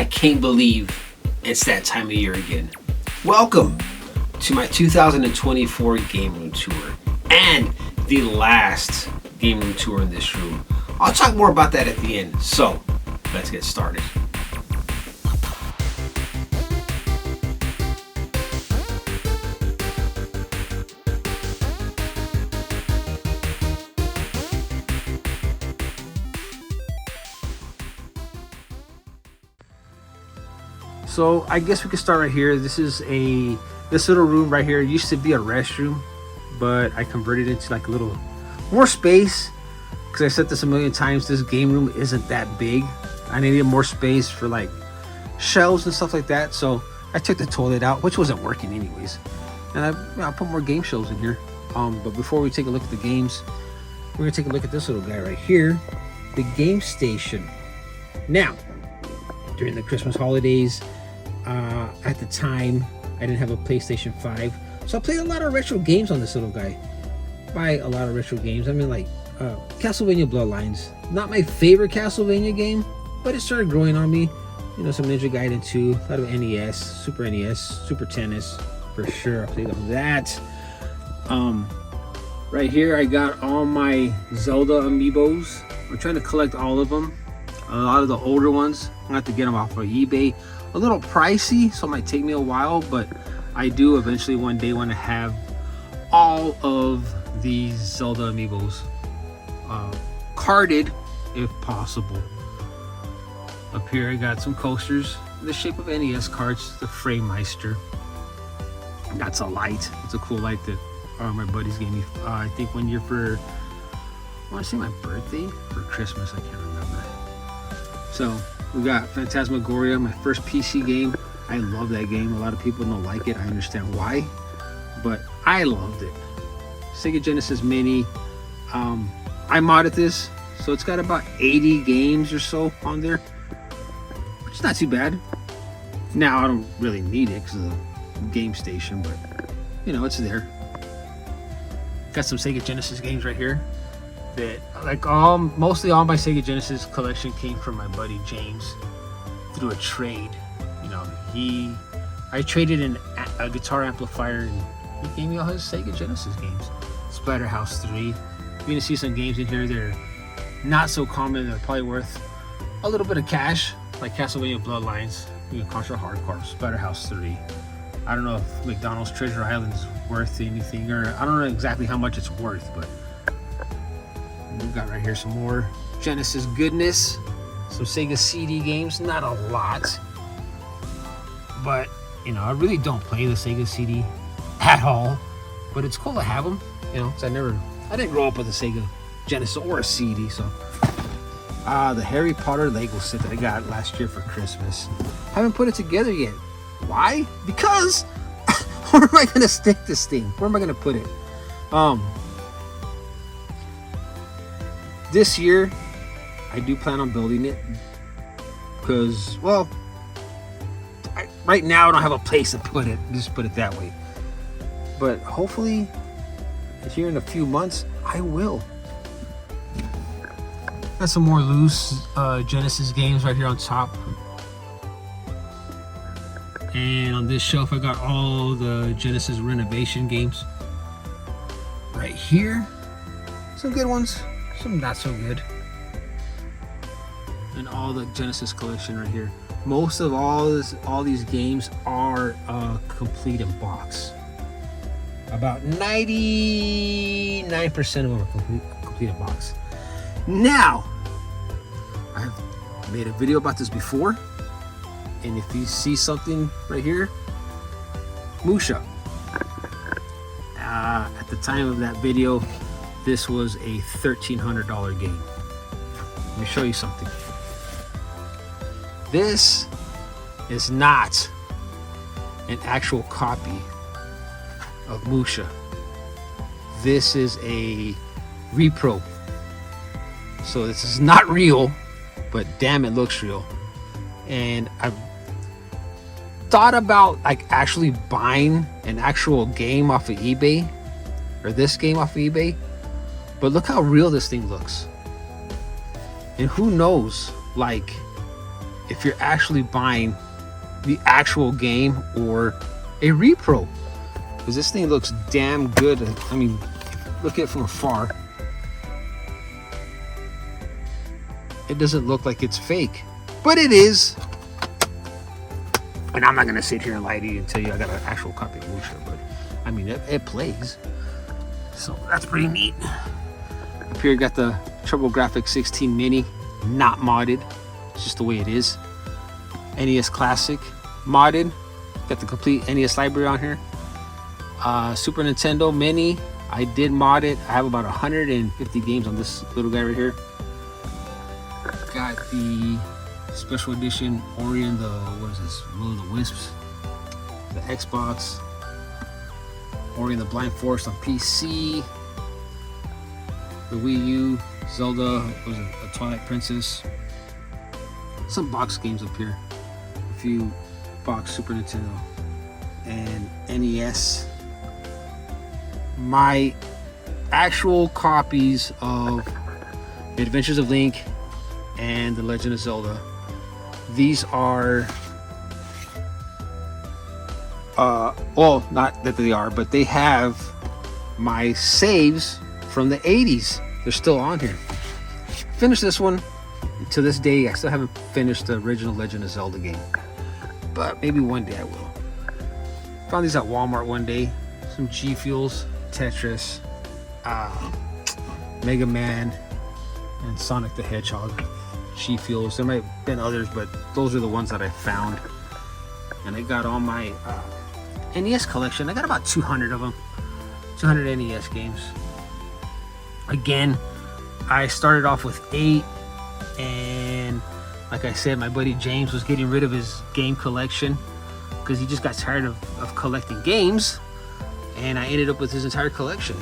I can't believe it's that time of year again. Welcome to my 2024 Game Room Tour and the last Game Room Tour in this room. I'll talk more about that at the end, so let's get started. So I guess we could start right here. This little room right here used to be a restroom, but I converted it to like a little more space because I said this a million times. This game room isn't that big. I needed more space for like shelves and stuff like that. So I took the toilet out, which wasn't working anyways, and I put more game shelves in here. But before we take a look at the games, we're gonna take a look at this little guy right here, the Game Station. Now, during the Christmas holidays, at the time I didn't have a PlayStation 5, so I played a lot of retro games on this little guy. By a lot of retro games, I mean like Castlevania Bloodlines. Not my favorite Castlevania game, but it started growing on me. You know, some Ninja Gaiden 2, a lot of NES, Super NES, Super Tennis for sure. I played on that. Right here I got all my Zelda amiibos. I'm trying to collect all of them. A lot of the older ones, I have to get them off of eBay. A little pricey, so it might take me a while, but I do eventually one day want to have all of these Zelda amiibos carded if possible. Up here I got some coasters in the shape of NES cards, the Framemeister. That's a light. It's a cool light that my buddies gave me, I think one year for, I want to say my birthday, for Christmas, I can't remember. So we got Phantasmagoria, my first PC game. I love that game. A lot of people don't like it. I understand why, but I loved it. Sega Genesis Mini. I modded this, so it's got about 80 games or so on there, which is not too bad. Now I don't really need it because of the Game Station, but you know, it's there. Got some Sega Genesis games right here. That like mostly all my Sega Genesis collection came from my buddy James through a trade. You know, I traded in a guitar amplifier and he gave me all his Sega Genesis games. Splatterhouse 3. You're gonna see some games in here that are not so common. They're probably worth a little bit of cash, like Castlevania Bloodlines, Contra Hardcore, Splatterhouse 3. I don't know if McDonald's Treasure Island is worth anything, or I don't know exactly how much it's worth, but we got right here some more Genesis goodness, some Sega CD games. Not a lot, but you know, I really don't play the Sega CD at all, but it's cool to have them, you know, because I didn't grow up with a Sega Genesis or a CD. So the Harry Potter Lego set that I got last year for Christmas, haven't put it together yet. Why? Because where am I gonna stick this thing? Where am I gonna put it? This year, I do plan on building it because, well, right now I don't have a place to put it. Just put it that way. But hopefully, here in a few months, I will. Got some more loose Genesis games right here on top. And on this shelf, I got all the Genesis renovation games. Right here, some good ones. Some not so good. And all the Genesis collection right here. Most of all these games are complete in box. About 99% of them are complete in box. Now, I've made a video about this before, and if you see something right here, Musha. At the time of that video, this was a $1,300 game. Let me show you something. This is not an actual copy of Musha. This is a repro. So this is not real, but damn, it looks real. And I've thought about like actually buying an actual game off of eBay, or this game off of eBay, but look how real this thing looks. And who knows, like if you're actually buying the actual game or a repro, because this thing looks damn good. I mean, look at it from afar. It doesn't look like it's fake, but it is. And I'm not gonna sit here and lie to you and tell you I got an actual copy of Musha, but I mean, it plays. So that's pretty neat. Up here, got the TurboGrafx 16 Mini, not modded. It's just the way it is. NES Classic, modded. Got the complete NES library on here. Super Nintendo Mini, I did mod it. I have about 150 games on this little guy right here. Got the special edition Ori and the, what is this, Will of the Wisps, the Xbox, Ori and the Blind Forest on PC, the Wii U, Zelda, what was it, a Twilight Princess, some box games up here, a few box Super Nintendo and NES. My actual copies of The Adventures of Link and The Legend of Zelda. These are, well, not that they are, but they have my saves from the 80s. They're still on here. Finished this one. To this day, I still haven't finished the original Legend of Zelda game, but maybe one day I will. Found these at Walmart one day. Some G Fuels, Tetris, Mega Man, and Sonic the Hedgehog. G Fuels. There might have been others, but those are the ones that I found. And I got all my NES collection. I got about 200 of them. 200 NES games. Again, I started off with 8, and like I said, my buddy James was getting rid of his game collection because he just got tired of collecting games, and I ended up with his entire collection.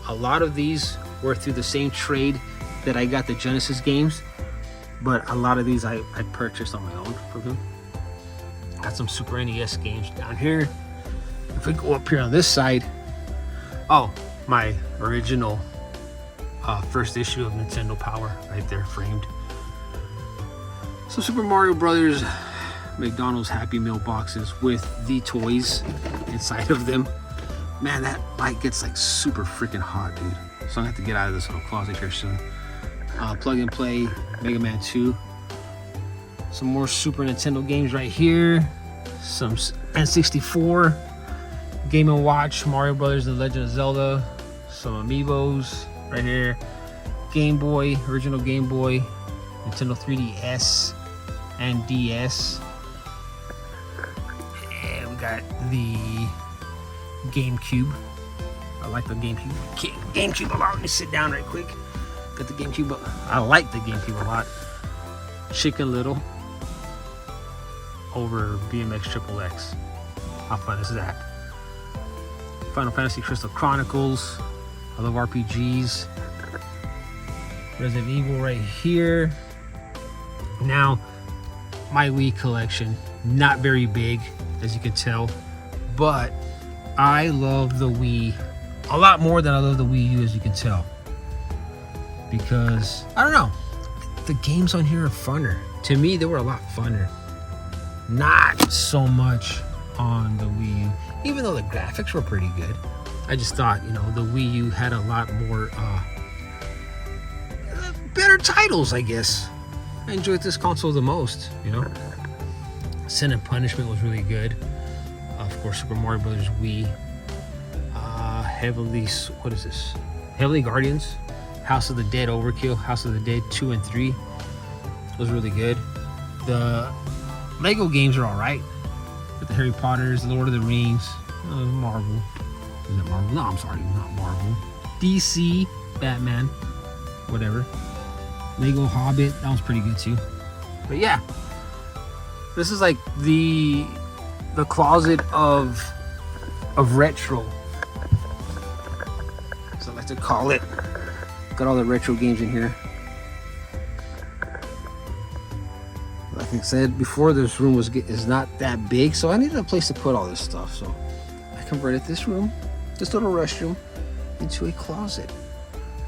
A lot of these were through the same trade that I got the Genesis games, but a lot of these I purchased on my own from him. Got some Super NES games down here. If we go up here on this side, oh, my original first issue of Nintendo Power right there framed. So Super Mario Brothers McDonald's Happy Meal boxes with the toys inside of them. Man, that light gets like super freaking hot, dude. So I'm gonna have to get out of this little closet here soon. Plug and play Mega Man 2. Some more Super Nintendo games right here. Some N64, Game & Watch, Mario Brothers, The Legend of Zelda. Some Amiibos right here. Game Boy, original Game Boy, Nintendo 3DS and DS. And we got the GameCube. I like the GameCube. GameCube a lot. Let me sit down right quick. Got the GameCube. I like the GameCube a lot. Chicken Little over BMX Triple X. How fun is that? Final Fantasy Crystal Chronicles. I love RPGs. Resident Evil right here. Now, my Wii collection, not very big, as you can tell, but I love the Wii a lot more than I love the Wii U, as you can tell. Because, I don't know, the games on here are funner. To me, they were a lot funner. Not so much on the Wii U, even though the graphics were pretty good. I just thought, you know, the Wii U had a lot more better titles, I guess. I enjoyed this console the most, you know. Sin and Punishment was really good. Of course, Super Mario Brothers Wii. Heavenly, what is this? Heavenly Guardians, House of the Dead Overkill, House of the Dead 2 and 3 was really good. The Lego games are alright. With the Harry Potters, Lord of the Rings, Marvel. Is it Marvel? No, I'm sorry, not Marvel. DC, Batman, whatever. Lego Hobbit, that was pretty good too. But yeah, this is like the closet of retro, so I like to call it. Got all the retro games in here. Like I said before, this room is not that big, so I needed a place to put all this stuff. So I converted this room, this little restroom, into a closet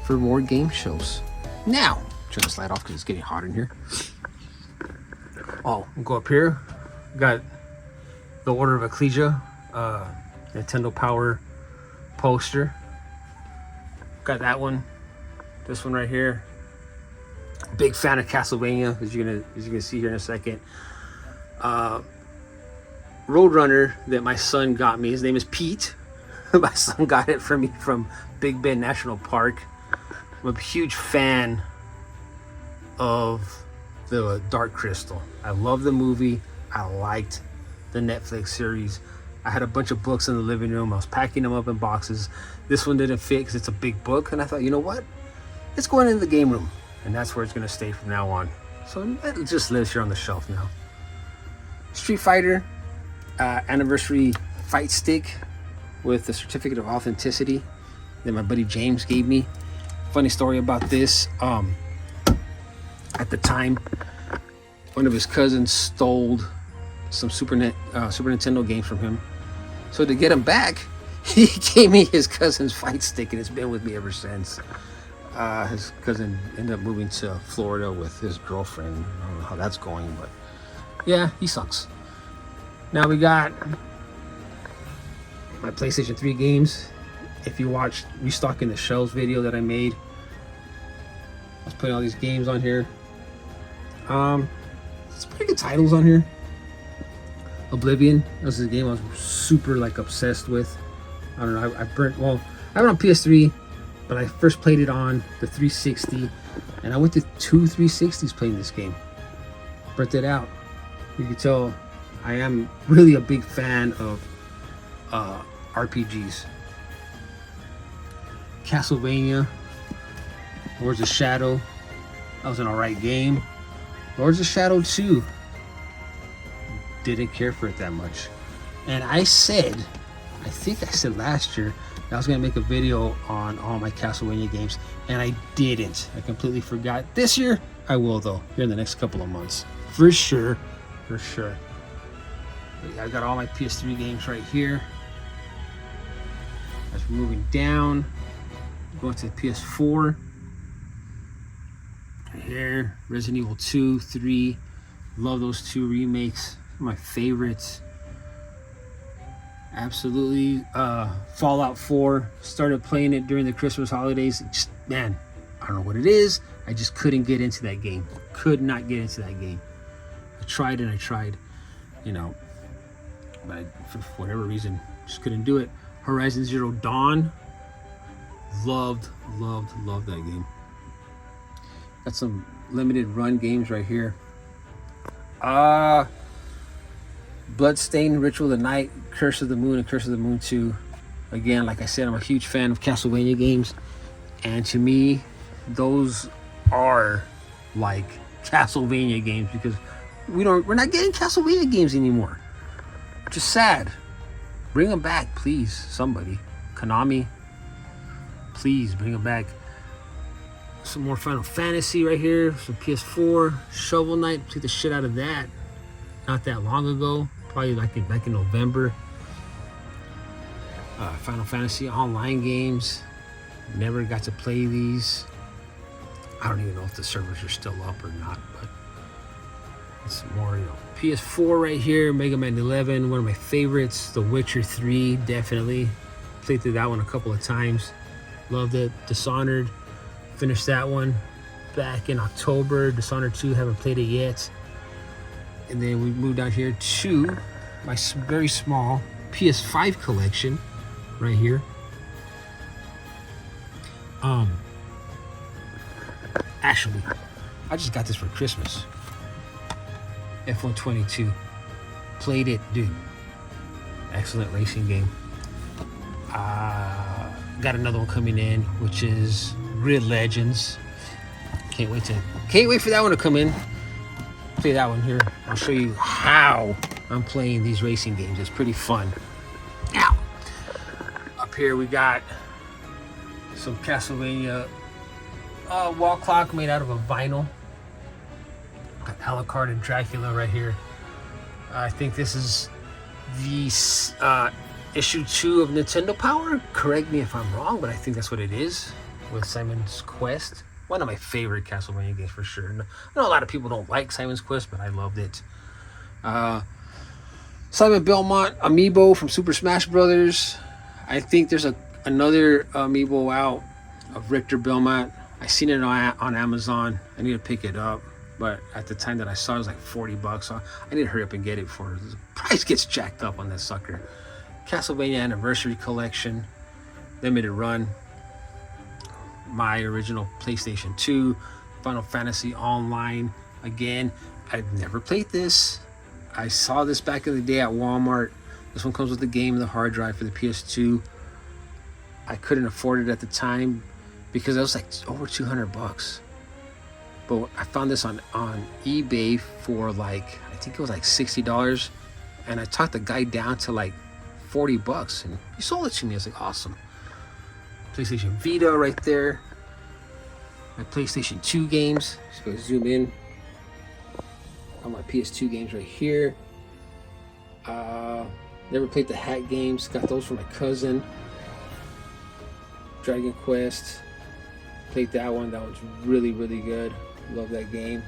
for more game shows. Now, turn the slide off because it's getting hot in here. Oh, we'll go up here. Got the Order of Ecclesia, Nintendo Power poster. Got that one. This one right here. Big fan of Castlevania, as you're gonna see here in a second. Roadrunner that my son got me. His name is Pete. My son got it for me from Big Bend National Park. I'm a huge fan of the Dark Crystal. I love the movie. I liked the Netflix series. I had a bunch of books in the living room. I was packing them up in boxes. This one didn't fit because it's a big book, and I thought, you know what? It's going in the game room, and that's where it's going to stay from now on. So it just lives here on the shelf now. Street Fighter anniversary fight stick with the certificate of authenticity that my buddy James gave me. Funny story about this. At the time, one of his cousins stole some Super Nintendo games from him. So to get him back, he gave me his cousin's fight stick, and it's been with me ever since. His cousin ended up moving to Florida with his girlfriend. I don't know how that's going, but yeah, he sucks. Now we got my PlayStation 3 games. If you watched Restocking the Shelves video that I made, I was putting all these games on here. It's pretty good titles on here. Oblivion, that was a game I was super obsessed with. I don't know, I have it on PS3, but I first played it on the 360, and I went to 2 360s playing this game. Burnt it out. You can tell I am really a big fan of RPGs. Castlevania, Lords of Shadow, that was an alright game. Lords of Shadow 2, didn't care for it that much. And I think I said last year that I was going to make a video on all my Castlevania games, and I didn't. I completely forgot. This year, I will though, here in the next couple of months. For sure. For sure. But yeah, I got all my PS3 games right here. As we're moving down, going to the PS4. Right here, Resident Evil 2, 3. Love those two remakes. My favorites. Absolutely. Fallout 4. Started playing it during the Christmas holidays. Just, man, I don't know what it is. I just couldn't get into that game. Could not get into that game. I tried and I tried, but for whatever reason, just couldn't do it. Horizon Zero Dawn. Loved that game. Got some limited run games right here. Bloodstained, Ritual of the Night, Curse of the Moon, and Curse of the Moon 2. Again, like I said, I'm a huge fan of Castlevania games, and to me, those are like Castlevania games because we're not getting Castlevania games anymore. Just sad. Bring them back, please, somebody. Konami, please bring them back. Some more Final Fantasy right here, some PS4. Shovel Knight, took the shit out of that not that long ago, probably back in November. Final Fantasy online games, never got to play these. I don't even know if the servers are still up or not, but it's more, PS4 right here, Mega Man 11, one of my favorites. The Witcher 3, definitely. Played through that one a couple of times. Loved it. Dishonored, finished that one back in October. Dishonored 2, haven't played it yet. And then we moved down here to my very small PS5 collection right here. Actually, I just got this for Christmas. F122. Played it, dude. Excellent racing game. Got another one coming in, which is Grid Legends. Can't wait for that one to come in. Play that one here. I'll show you how I'm playing these racing games. It's pretty fun. Now, up here we got some Castlevania wall clock made out of a vinyl. Got Alucard and Dracula right here. I think this is the issue 2 of Nintendo Power. Correct me if I'm wrong, but I think that's what it is, with Simon's Quest. One of my favorite Castlevania games for sure. I know a lot of people don't like Simon's Quest, but I loved it. Simon Belmont amiibo from Super Smash Brothers. I think there's another amiibo out of Richter Belmont. I seen it on Amazon. I need to pick it up, but at the time that I saw it was like $40, so I need to hurry up and get it before the price gets jacked up on this sucker. Castlevania Anniversary Collection, limited run. My original PlayStation 2, Final Fantasy Online. Again, I've never played this. I saw this back in the day at Walmart. This one comes with the game and the hard drive for the PS2. I couldn't afford it at the time because it was like over $200. But I found this on eBay for like, I think it was like $60. And I talked the guy down to like $40 and he sold it to me. I was like, awesome. PlayStation Vita right there. My PlayStation 2 games. Just go zoom in on my PS2 games right here. Never played the Hat games. Got those from my cousin. Dragon Quest. Played that one. That one's really, really good. Love that game.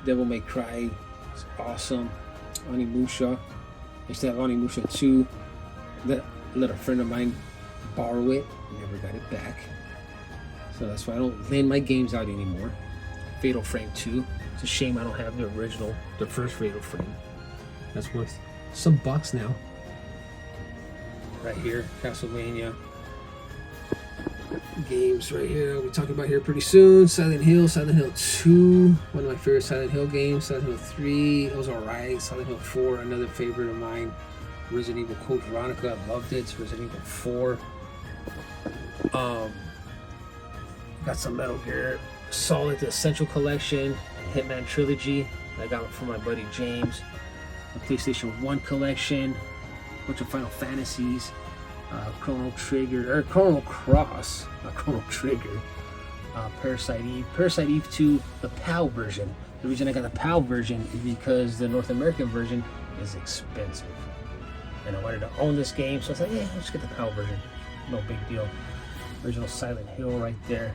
Devil May Cry. It's awesome. Onimusha. I used to have Onimusha 2. Let a friend of mine borrow it. Never got it back. So that's why I don't lend my games out anymore. Fatal Frame 2. It's a shame I don't have the original, the first Fatal Frame. That's worth some bucks now. Right here, Castlevania games right here. We'll be talking about here pretty soon. Silent Hill 2, one of my favorite Silent Hill games. Silent Hill 3, it was alright. Silent Hill 4, another favorite of mine. Resident Evil Code Veronica, I loved it. Resident Evil 4. Got some Metal Gear Solid, the Essential Collection, Hitman Trilogy. I got it from my buddy James. The PlayStation 1 collection, a bunch of Final Fantasies, Chrono Cross, not Chrono Trigger, Parasite Eve 2, the PAL version. The reason I got the PAL version is because the North American version is expensive. And I wanted to own this game, so I was like, yeah, let's get the PAL version. No big deal. Original Silent Hill right there.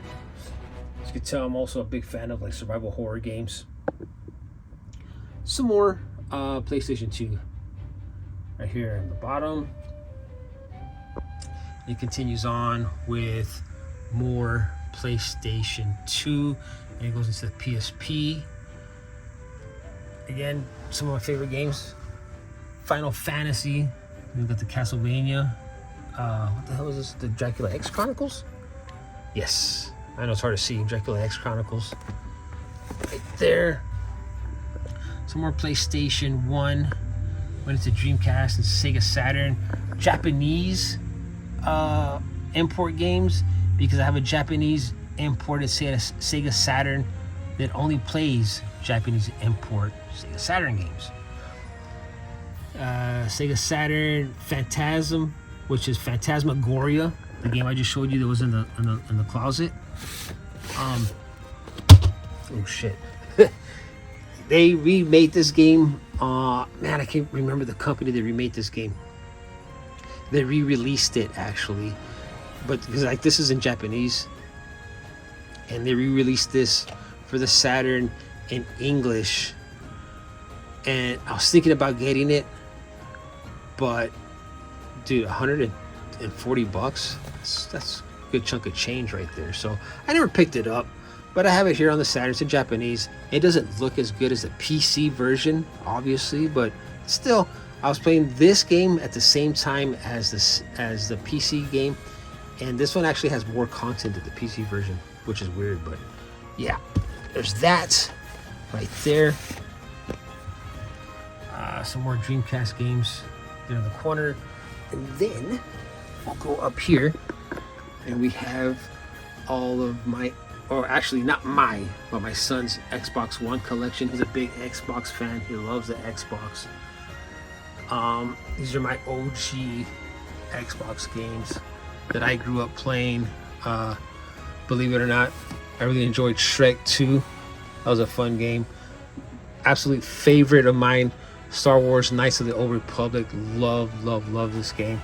As you can tell, I'm also a big fan of like survival horror games. Some more PlayStation 2 right here in the bottom. It continues on with more PlayStation 2 and it goes into the PSP. Again, some of my favorite games. Final Fantasy. We've got the Castlevania. What the hell is this? The Dracula X Chronicles? Yes. I know it's hard to see. Dracula X Chronicles. Right there. Some more PlayStation 1. Went into Dreamcast and Sega Saturn. Japanese import games, because I have a Japanese imported Sega Saturn that only plays Japanese import Sega Saturn games. Sega Saturn Phantasm, which is Phantasmagoria, the game I just showed you that was in the closet. Oh shit. They remade this game. Man, I can't remember the company that remade this game. They re-released it actually, but because like this is in Japanese, and they re-released this for the Saturn in English. And I was thinking about getting it, but dude, $140. That's a good chunk of change right there. So I never picked it up, but I have it here on the Saturn. It's in Japanese. It doesn't look as good as the PC version, obviously, but still, I was playing this game at the same time as the PC game, and this one actually has more content than the PC version, which is weird, but yeah, there's that right there. Some more Dreamcast games there in the corner, and then we'll go up here, and we have all of my, or actually not mine, but my son's Xbox One collection. He's a big Xbox fan. He loves the Xbox. These are my OG Xbox games that I grew up playing. Believe it or not, I really enjoyed Shrek 2. That was a fun game. Absolute favorite of mine, Star Wars Knights of the Old Republic. Love this game.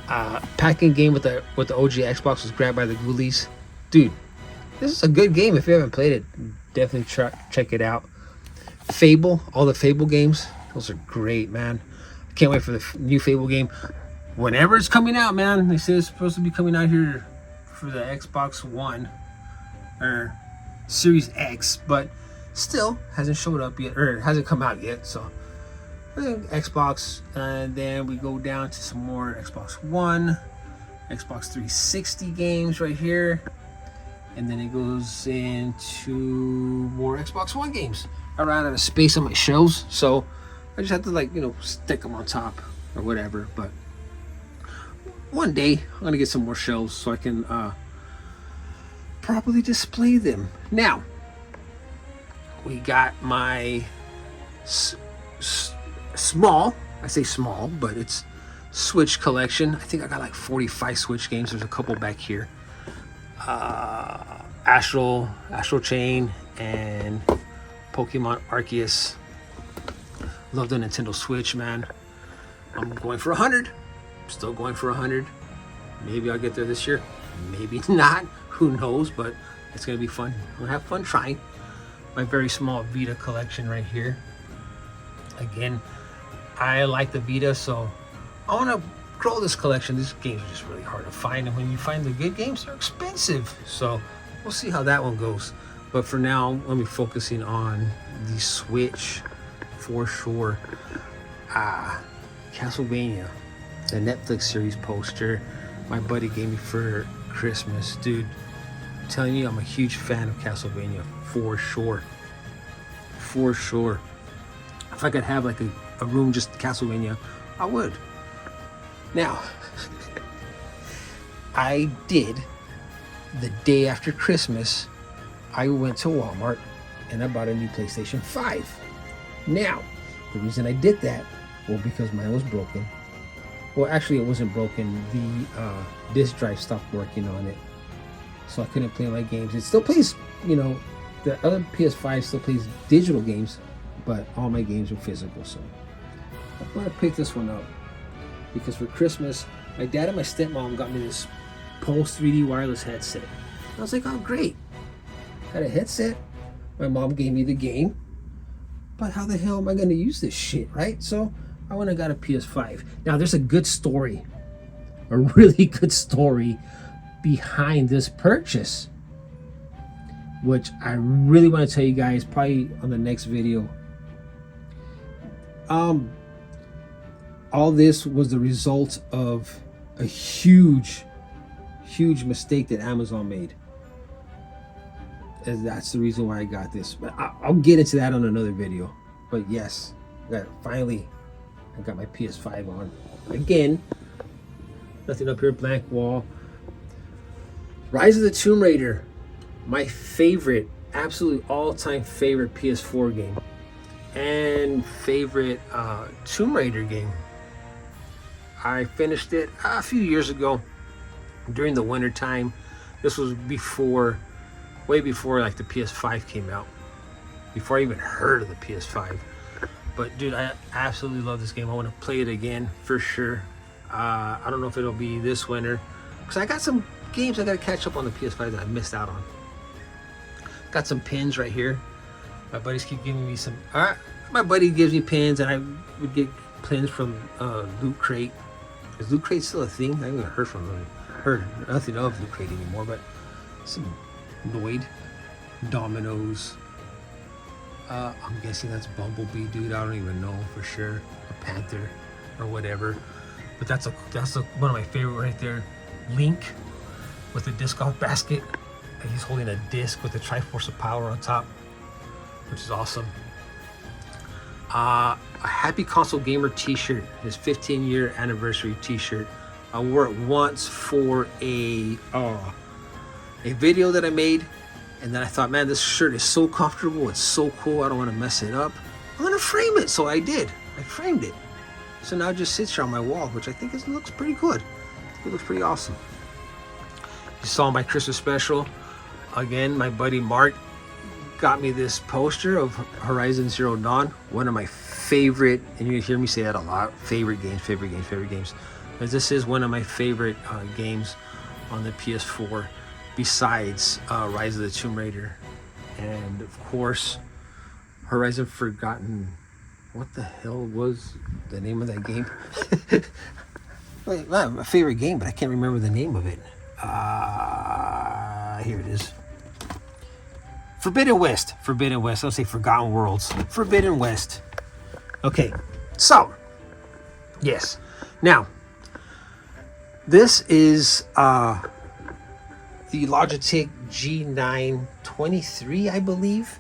Packing game with the OG Xbox was Grabbed by the Ghoulies. Dude, this is a good game. If you haven't played it, definitely check it out. Fable, all the Fable games, those are great, man. I can't wait for the new Fable game. Whenever it's coming out, man. They say it's supposed to be coming out here for the Xbox One or Series X, but still hasn't showed up yet, or hasn't come out yet. So Xbox, and then we go down to some more Xbox One, Xbox 360 games right here, and then it goes into more Xbox One games. I ran out of space on my shelves, so I just have to, like, you know, stick them on top or whatever. But one day I'm gonna get some more shelves so I can properly display them. Now we got my small, I say small, but it's Switch collection. I think I got like 45 Switch games. There's a couple back here. Astral Chain and Pokemon Arceus. Love the Nintendo Switch, man. I'm going for 100. Still going for 100. Maybe I'll get there this year. Maybe not. Who knows? But it's gonna be fun. I'm gonna have fun trying. My very small Vita collection right here. Again, I like the Vita, so I want to grow this collection. These games are just really hard to find, and when you find the good games, they're expensive. So we'll see how that one goes. But for now, let me focusing on the Switch for sure. Castlevania, the Netflix series poster my buddy gave me for Christmas. Dude, I'm telling you, I'm a huge fan of Castlevania for sure. For sure. If I could have like a room just Castlevania, I would. Now, I did, the day after Christmas, I went to Walmart and I bought a new PlayStation 5. Now, the reason I did that, well, because mine was broken. Well, actually, it wasn't broken. The disc drive stopped working on it, so I couldn't play my games. It still plays, you know, the other PS5 still plays digital games, but all my games are physical. So I'm gonna pick this one up because for Christmas, my dad and my stepmom got me this Pulse 3D wireless headset. I was like, oh, great. Got a headset. My mom gave me the game, but how the hell am I gonna use this shit, right? So I went and got a PS5. Now there's a good story, a really good story behind this purchase, which I really want to tell you guys probably on the next video. All this was the result of a huge mistake that Amazon made. And that's the reason why I got this. But I'll get into that on another video. But yes, finally I got my PS5 on. Again, nothing up here, blank wall. Rise of the Tomb Raider, my favorite, absolute all-time favorite PS4 game. And favorite Tomb Raider game. I finished it a few years ago during the winter time. This was before, way before like the PS5 came out, before I even heard of the PS5. But dude, I absolutely love this game. I want to play it again for sure. I don't know if it'll be this winter, because I got some games I got to catch up on the PS5 that I missed out on. Got some pins right here. My buddies keep giving me some. My buddy gives me pins, and I would get pins from Loot Crate. Is Loot Crate still a thing? I haven't heard nothing of Loot Crate anymore, but some Lloyd, Dominoes. I'm guessing that's Bumblebee, dude. I don't even know for sure. A Panther or whatever. But that's one of my favorite right there. Link with a disc golf basket. And he's holding a disc with a Triforce of Power on top, which is awesome. A Happy Console Gamer t-shirt, his 15-year anniversary t-shirt. I wore it once for a video that I made, and then I thought, man, this shirt is so comfortable, it's so cool, I don't want to mess it up. I'm gonna frame it. So I did. I framed it. So now it just sits here on my wall, which I think looks pretty good. It looks pretty awesome. You saw my Christmas special. Again, my buddy Mark got me this poster of Horizon Zero Dawn, one of my favorite, and you hear me say that a lot, favorite games, because this is one of my favorite games on the PS4. besides Rise of the Tomb Raider, and of course Horizon Forgotten. What the hell was the name of that game? Wait, my favorite game, but I can't remember the name of it. Here it is. Forbidden West. Forbidden West. I'll say Forgotten Worlds. Forbidden West. Okay, so yes. Now, this is the Logitech G923, I believe.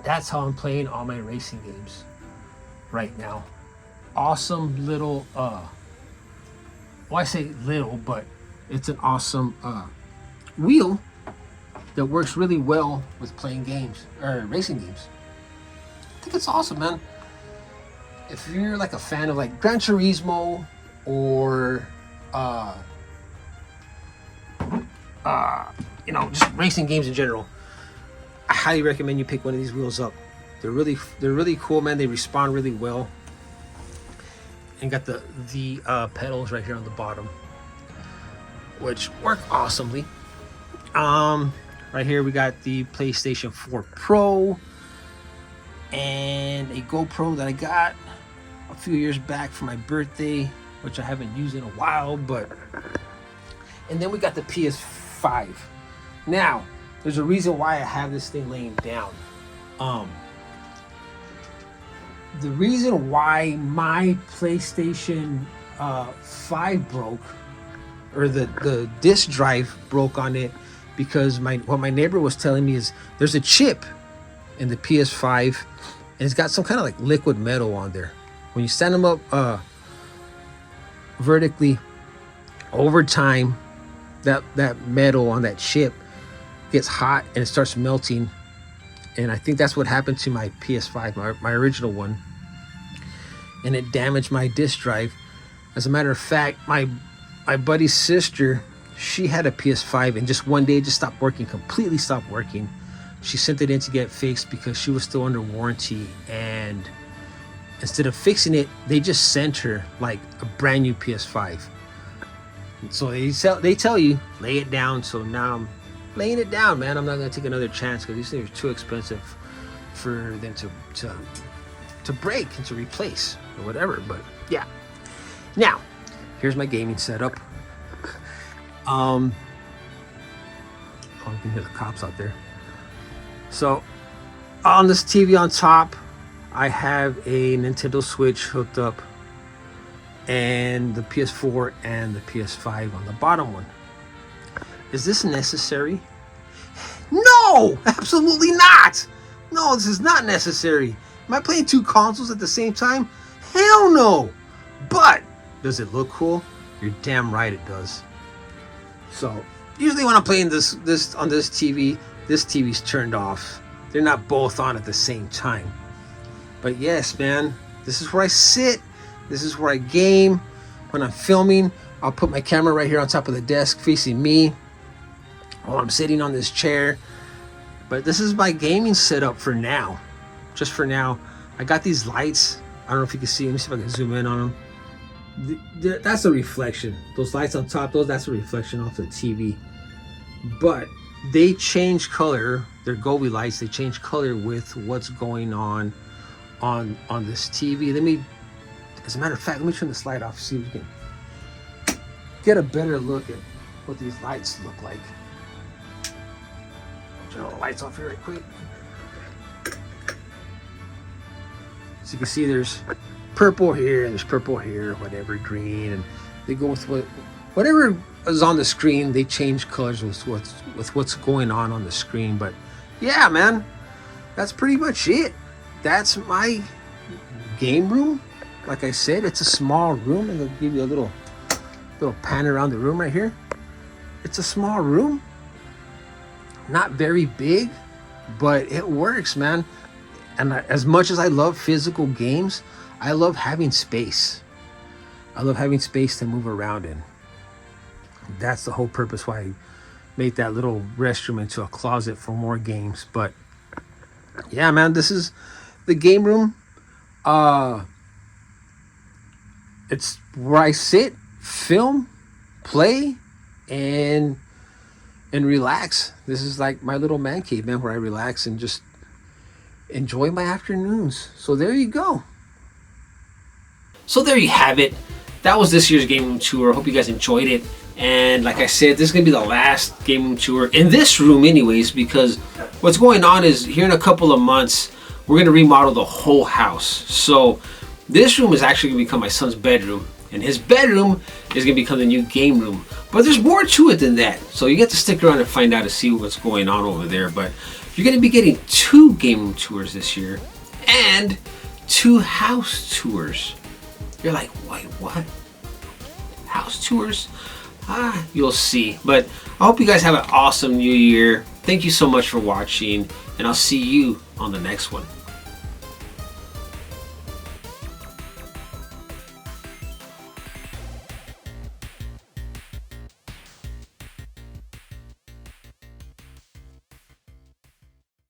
That's how I'm playing all my racing games right now. Awesome little well, I say little, but it's an awesome wheel that works really well with playing games or racing games. I think it's awesome, man. If you're like a fan of like Gran Turismo or you know, just racing games in general, I highly recommend you pick one of these wheels up. They're really cool, man. They respond really well, and got the pedals right here on the bottom, which work awesomely. Right here we got the PlayStation 4 Pro and a GoPro that I got a few years back for my birthday, which I haven't used in a while, and then we got the PS5. Now, there's a reason why I have this thing laying down. The reason why my PlayStation 5 broke, or the disk drive broke on it, because what my neighbor was telling me is there's a chip in the PS5 and it's got some kind of like liquid metal on there. When you stand them up vertically, over time that metal on that chip gets hot and it starts melting, and I think that's what happened to my PS5, my original one, and it damaged my disk drive. As a matter of fact, my buddy's sister, she had a PS5 and just one day it just stopped working, completely stopped working. She sent it in to get fixed because she was still under warranty, and instead of fixing it, they just sent her like a brand new PS5. And so they tell you lay it down. So now I'm laying it down, man. I'm not gonna take another chance because these things are too expensive for them to break and to replace or whatever. But yeah, now here's my gaming setup. Oh, you can hear the cops out there. So on this TV on top, I have a Nintendo Switch hooked up, and the PS4 and the PS5 on the bottom one. Is this necessary? No, absolutely not. No, this is not necessary. Am I playing two consoles at the same time? Hell no. But does it look cool? You're damn right it does. So usually when I'm playing this on this TV, this TV's turned off. They're not both on at the same time. But yes, man, this is where I sit. This is where I game. When I'm filming, I'll put my camera right here on top of the desk facing me while I'm sitting on this chair. But this is my gaming setup for now. Just for now. I got these lights. I don't know if you can see. Let me see if I can zoom in on them. That's a reflection. Those lights on top, that's a reflection off the TV. But they change color. They're Gobi lights. They change color with what's going on this TV. As a matter of fact, let me turn this light off, see if we can get a better look at what these lights look like. Turn all the lights off here right quick. So you can see there's purple here and there's purple here, whatever, green, and they go with whatever is on the screen. They change colors with what's going on the screen. But yeah, man, that's pretty much it. That's my game room. Like I said, it's a small room, and they'll give you a little pan around the room right here. It's a small room, not very big, but it works, man. And as much as I love physical games, I love having space. I love having space to move around in. That's the whole purpose why I made that little restroom into a closet for more games. But yeah, man, this is the game room. It's where I sit, film, play, and relax. This is like my little man cave, man, where I relax and just enjoy my afternoons. So there you go. So there you have it. That was this year's game room tour. I hope you guys enjoyed it. And like I said, this is going to be the last game room tour in this room anyways, because what's going on is here in a couple of months, we're going to remodel the whole house. So this room is actually going to become my son's bedroom, and his bedroom is going to become the new game room. But there's more to it than that. So you get to stick around and find out to see what's going on over there. But you're going to be getting 2 game room tours this year and 2 house tours. You're like, wait, what? House tours? You'll see. But I hope you guys have an awesome new year. Thank you so much for watching, and I'll see you on the next one.